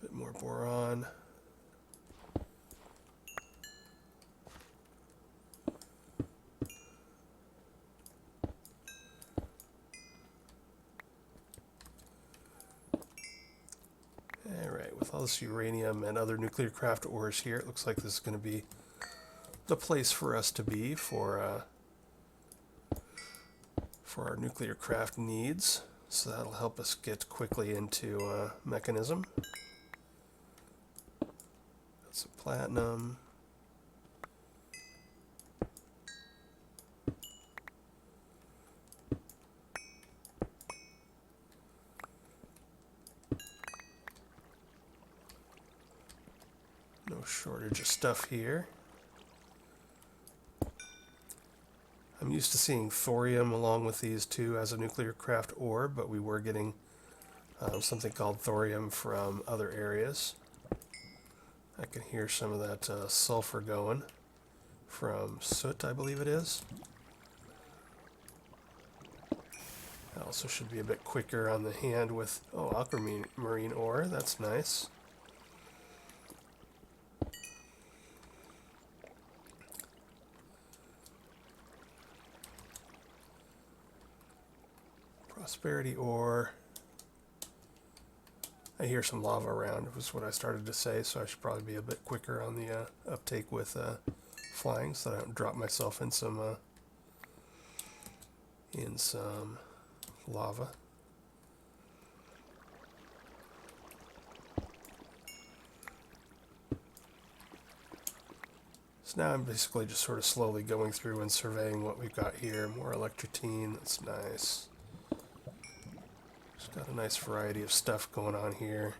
bit more boron. Alright, with all this uranium and other Nuclearcraft ores here, it looks like this is going to be the place for us to be for our Nuclearcraft needs. So that'll help us get quickly into Mekanism. Got some platinum. No shortage of stuff here. I'm used to seeing thorium along with these two as a Nuclearcraft ore, but we were getting something called thorium from other areas. I can hear some of that sulfur going from soot, I believe it is. I also should be a bit quicker on the hand with, oh, aquamarine ore, that's nice. Prosperity ore. I hear some lava around, was what I started to say, so I should probably be a bit quicker on the uptake with flying, so that I don't drop myself in some lava. So now I'm basically just sort of slowly going through and surveying what we've got here. More electrotine, that's nice. Got a nice variety of stuff going on here.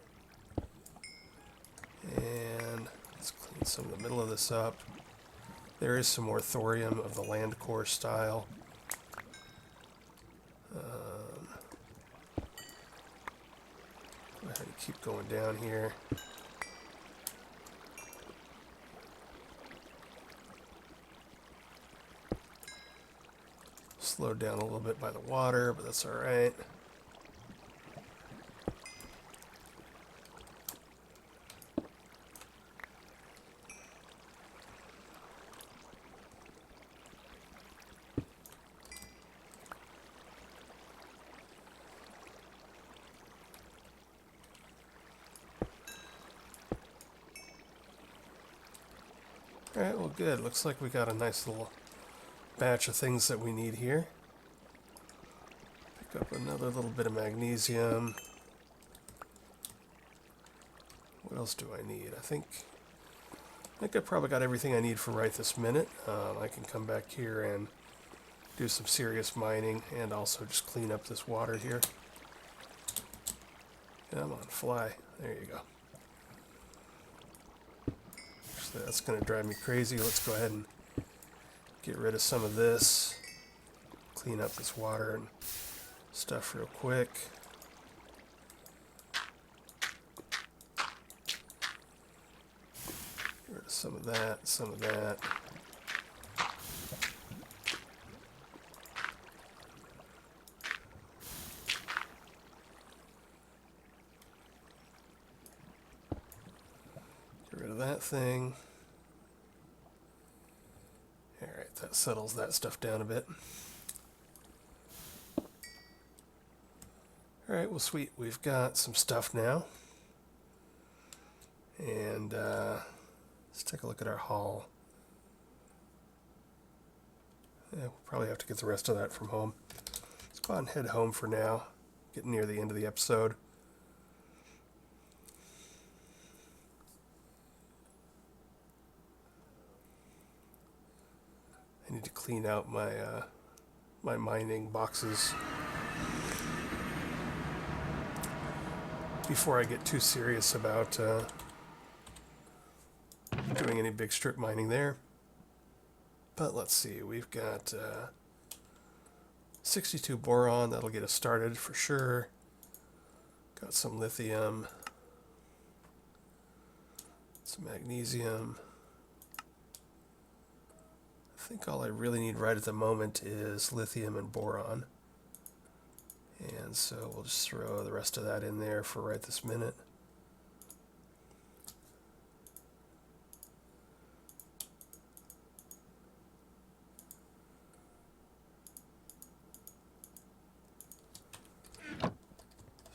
And let's clean some of the middle of this up. There is some more thorium of the land core style. Go ahead and keep going down here. Slowed down a little bit by the water, but that's alright. Alright, well good. Looks like we got a nice little batch of things that we need here. Pick up another little bit of magnesium. What else do I need? I think I probably got everything I need for right this minute. I can come back here and do some serious mining and also just clean up this water here. Come on, fly. There you go. Actually, that's going to drive me crazy. Let's go ahead and get rid of some of this. Clean up this water and stuff real quick. Get rid of some of that, some of that. Get rid of that thing. Alright, that settles that stuff down a bit. Alright, well sweet, we've got some stuff now. And let's take a look at our haul. Yeah, we'll probably have to get the rest of that from home. Let's go on and head home for now. Getting near the end of the episode. I need to clean out my my mining boxes before I get too serious about doing any big strip mining there. But let's see, we've got 62 boron, that'll get us started for sure. Got some lithium, some magnesium. I think all I really need right at the moment is lithium and boron. And so we'll just throw the rest of that in there for right this minute.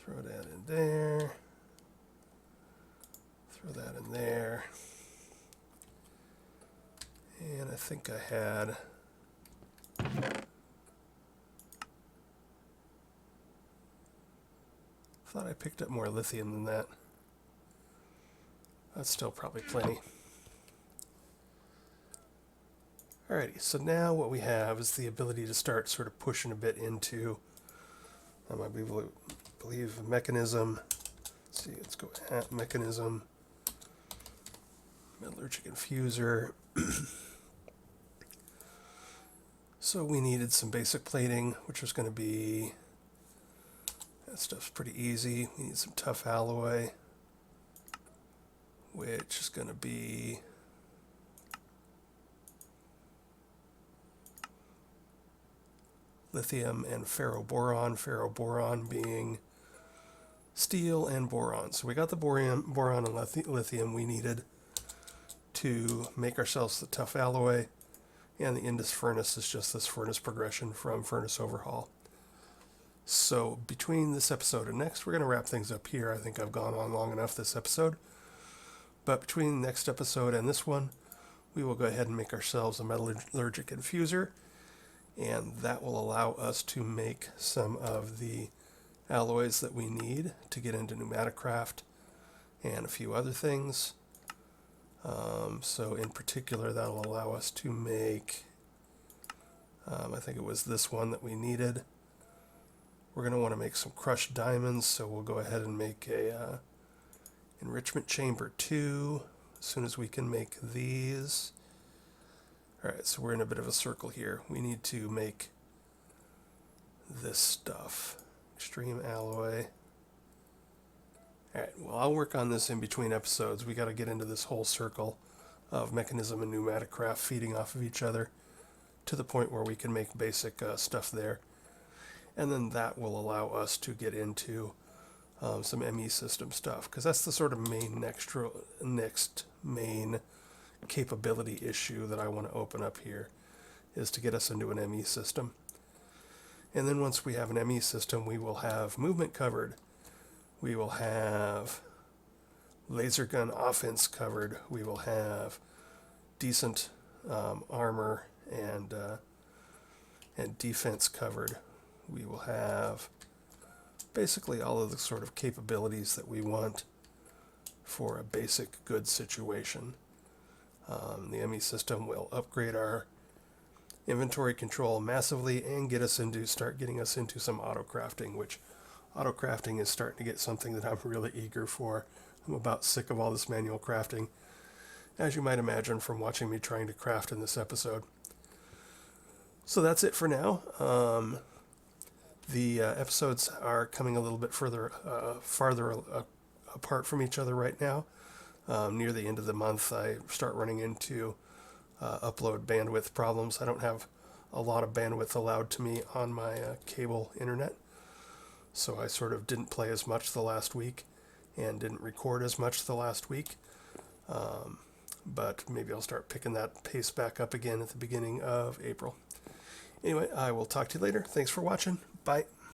Throw that in there. Throw that in there. And I think I had thought I picked up more lithium than that. That's still probably plenty. Alrighty, so now what we have is the ability to start sort of pushing a bit into, I believe mechanism. Let's see, let's go at mechanism, metallurgic infuser. So we needed some basic plating, which was going to be, that stuff's pretty easy. We need some tough alloy, which is going to be lithium and ferroboron, ferroboron being steel and boron. So we got the boron and lithium we needed to make ourselves the tough alloy, and the Indus furnace is just this furnace progression from furnace overhaul. So between this episode and next, we're going to wrap things up here. I think I've gone on long enough this episode. But between the next episode and this one, we will go ahead and make ourselves a metallurgic infuser, and that will allow us to make some of the alloys that we need to get into Pneumaticraft and a few other things. So in particular, that'll allow us to make, I think it was this one that we needed. We're going to want to make some crushed diamonds, so we'll go ahead and make a enrichment chamber 2 as soon as we can make these. Alright, so we're in a bit of a circle here. We need to make this stuff. Extreme alloy. Alright, well, I'll work on this in between episodes. We got to get into this whole circle of Mekanism and Pneumaticraft feeding off of each other to the point where we can make basic stuff there. And then that will allow us to get into some ME system stuff, because that's the sort of next main capability issue that I want to open up here, is to get us into an ME system. And then once we have an ME system, we will have movement covered. We will have laser gun offense covered. We will have decent armor and defense covered. We will have basically all of the sort of capabilities that we want for a basic good situation. The ME system will upgrade our inventory control massively and start getting us into some auto crafting, which auto crafting is starting to get something that I'm really eager for. I'm about sick of all this manual crafting, as you might imagine from watching me trying to craft in this episode. So that's it for now. The episodes are coming a little bit farther apart from each other right now. Near the end of the month, I start running into upload bandwidth problems. I don't have a lot of bandwidth allowed to me on my cable internet, so I sort of didn't play as much the last week and didn't record as much the last week. But maybe I'll start picking that pace back up again at the beginning of April. Anyway, I will talk to you later. Thanks for watching. Bye.